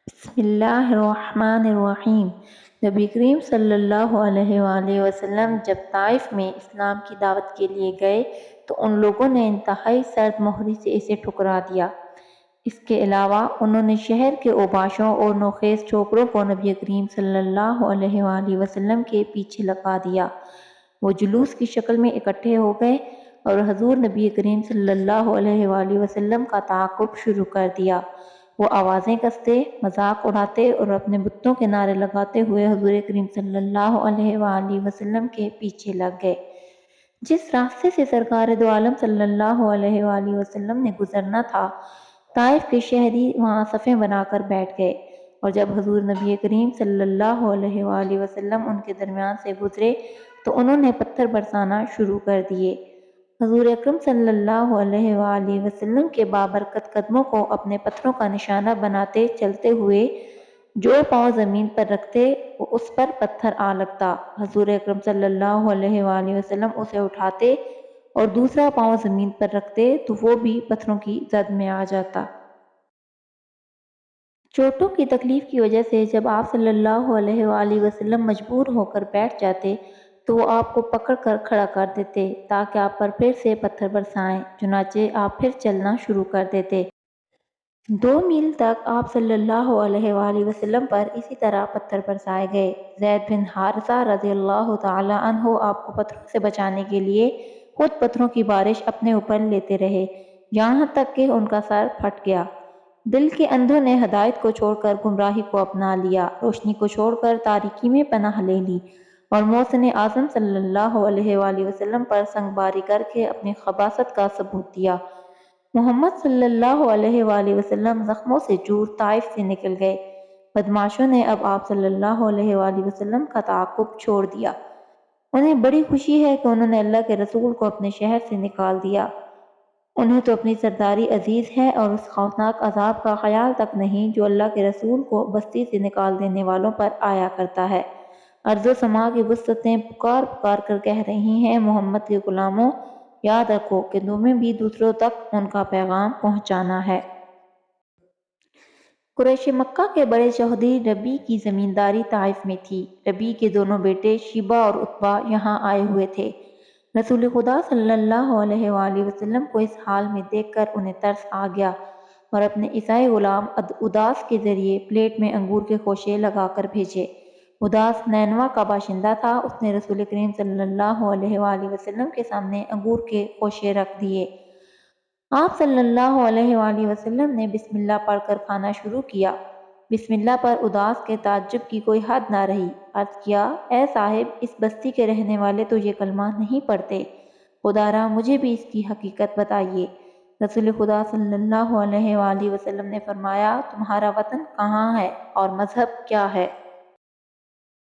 بسم اللہ الرحمن الرحیم۔ نبی کریم صلی اللہ علیہ وآلہ وسلم جب طائف میں اسلام کی دعوت کے لیے گئے تو ان لوگوں نے انتہائی سرد مہری سے اسے ٹھکرا دیا۔ اس کے علاوہ انہوں نے شہر کے اوباشوں اور نوخیز چھوکروں کو نبی کریم صلی اللہ علیہ وآلہ وسلم کے پیچھے لگا دیا۔ وہ جلوس کی شکل میں اکٹھے ہو گئے اور حضور نبی کریم صلی اللہ علیہ وآلہ وسلم کا تعاقب شروع کر دیا۔ وہ آوازیں کستے، مذاق اڑاتے اور اپنے بتوں کے نعرے لگاتے ہوئے حضور کریم صلی اللہ علیہ وآلہ وسلم کے پیچھے لگ گئے۔ جس راستے سے سرکار دو عالم صلی اللہ علیہ وآلہ وسلم نے گزرنا تھا، طائف کے شہری وہاں صفیں بنا کر بیٹھ گئے، اور جب حضور نبی کریم صلی اللہ علیہ وآلہ وسلم ان کے درمیان سے گزرے تو انہوں نے پتھر برسانا شروع کر دیے۔ حضور اکرم صلی اللہ علیہ وآلہ وسلم کے بابرکت قدموں کو اپنے پتھروں کا نشانہ بناتے چلتے ہوئے جو پاؤں زمین پر رکھتے وہ اس پر پتھر آ لگتا۔ حضور اکرم صلی اللہ علیہ وآلہ وسلم اسے اٹھاتے اور دوسرا پاؤں زمین پر رکھتے تو وہ بھی پتھروں کی زد میں آ جاتا۔ چوٹوں کی تکلیف کی وجہ سے جب آپ صلی اللہ علیہ وآلہ وسلم مجبور ہو کر بیٹھ جاتے تو وہ آپ کو پکڑ کر کھڑا کر دیتے تاکہ آپ پر پھر سے پتھر برسائیں، چنانچہ آپ پھر چلنا شروع کر دیتے۔ 2 میل تک آپ صلی اللہ علیہ وآلہ وسلم پر اسی طرح پتھر برسائے گئے۔ زید بن حارثہ رضی اللہ تعالی عنہ آپ کو پتھروں سے بچانے کے لیے خود پتھروں کی بارش اپنے اوپر لیتے رہے، یہاں تک کہ ان کا سر پھٹ گیا۔ دل کے اندھوں نے ہدایت کو چھوڑ کر گمراہی کو اپنا لیا، روشنی کو چھوڑ کر تاریکی میں پناہ لے لی، اور محسن اعظم صلی اللہ علیہ وآلہ وسلم پر سنگ باری کر کے اپنی خباثت کا ثبوت دیا۔ محمد صلی اللہ علیہ وآلہ وسلم زخموں سے چور طائف سے نکل گئے۔ بدماشوں نے اب آپ صلی اللہ علیہ وآلہ وسلم کا تعاقب چھوڑ دیا۔ انہیں بڑی خوشی ہے کہ انہوں نے اللہ کے رسول کو اپنے شہر سے نکال دیا۔ انہیں تو اپنی سرداری عزیز ہے اور اس خوفناک عذاب کا خیال تک نہیں جو اللہ کے رسول کو بستی سے نکال دینے والوں پر آیا کرتا ہے۔ ارض و سما کی وسعتیں پکار پکار کر کہہ رہی ہیں، محمد کے غلاموں، یاد رکھو کہ تمہیں بھی دوسروں تک ان کا پیغام پہنچانا ہے۔ قریش مکہ کے بڑے چودھری ربیع کی زمینداری طائف میں تھی۔ ربیع کے دونوں بیٹے شیبہ اور عتبہ یہاں آئے ہوئے تھے۔ رسول خدا صلی اللہ علیہ وآلہ وسلم کو اس حال میں دیکھ کر انہیں ترس آ گیا اور اپنے عیسائی غلام اداس کے ذریعے پلیٹ میں انگور کے خوشے لگا کر بھیجے۔ اداس نینوا کا باشندہ تھا۔ اس نے رسول کریم صلی اللہ علیہ وآلہ وسلم کے سامنے انگور کے خوشے رکھ دیے۔ آپ صلی اللہ علیہ وآلہ وسلم نے بسم اللہ پڑھ کر کھانا شروع کیا۔ بسم اللہ پر اداس کے تعجب کی کوئی حد نہ رہی۔ عرض کیا، اے صاحب، اس بستی کے رہنے والے تو یہ کلمہ نہیں پڑھتے، خدا را مجھے بھی اس کی حقیقت بتائیے۔ رسول خدا صلی اللہ علیہ وآلہ وسلم نے فرمایا، تمہارا وطن کہاں ہے اور مذہب کیا ہے؟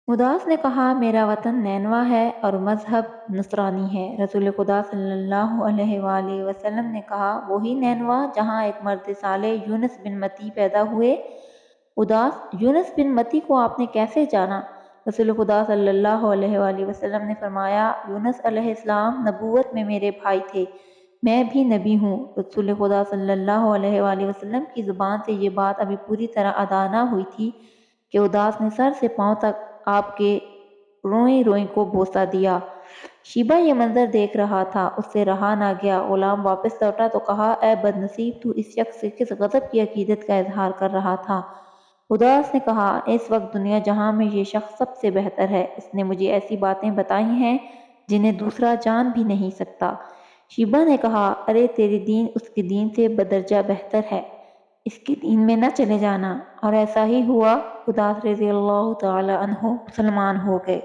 اداس نے کہا، میرا وطن نینوا ہے اور مذہب نصرانی ہے۔ رسول خدا صلی اللہ علیہ وآلہ وسلم نے کہا، وہی نینوا جہاں ایک مرد صالح یونس بن متی پیدا ہوئے؟ اداس، یونس بن متی کو آپ نے کیسے جانا؟ رسول خدا صلی اللہ علیہ وآلہ وسلم نے فرمایا، یونس علیہ السلام نبوت میں میرے بھائی تھے، میں بھی نبی ہوں۔ رسول خدا صلی اللہ علیہ وآلہ وسلم کی زبان سے یہ بات ابھی پوری طرح ادا نہ ہوئی تھی کہ اداس نے سر سے پاؤں تک آپ کے روئیں روئیں کو بوسہ دیا۔ شیبہ یہ منظر دیکھ رہا تھا، اس سے رہا نہ گیا۔ غلام واپس لوٹا تو کہا، اے بد نصیب، تو اس شخص سے کس غضب کی عقیدت کا اظہار کر رہا تھا؟ اداس نے کہا، اس وقت دنیا جہاں میں یہ شخص سب سے بہتر ہے، اس نے مجھے ایسی باتیں بتائی ہیں جنہیں دوسرا جان بھی نہیں سکتا۔ شیبہ نے کہا، ارے تیرے دین اس کے دین سے بدرجہ بہتر ہے، اس کے دین میں نہ چلے جانا۔ اور ایسا ہی ہوا، اداس رضی اللہ تعالی عنہ مسلمان ہو گئے۔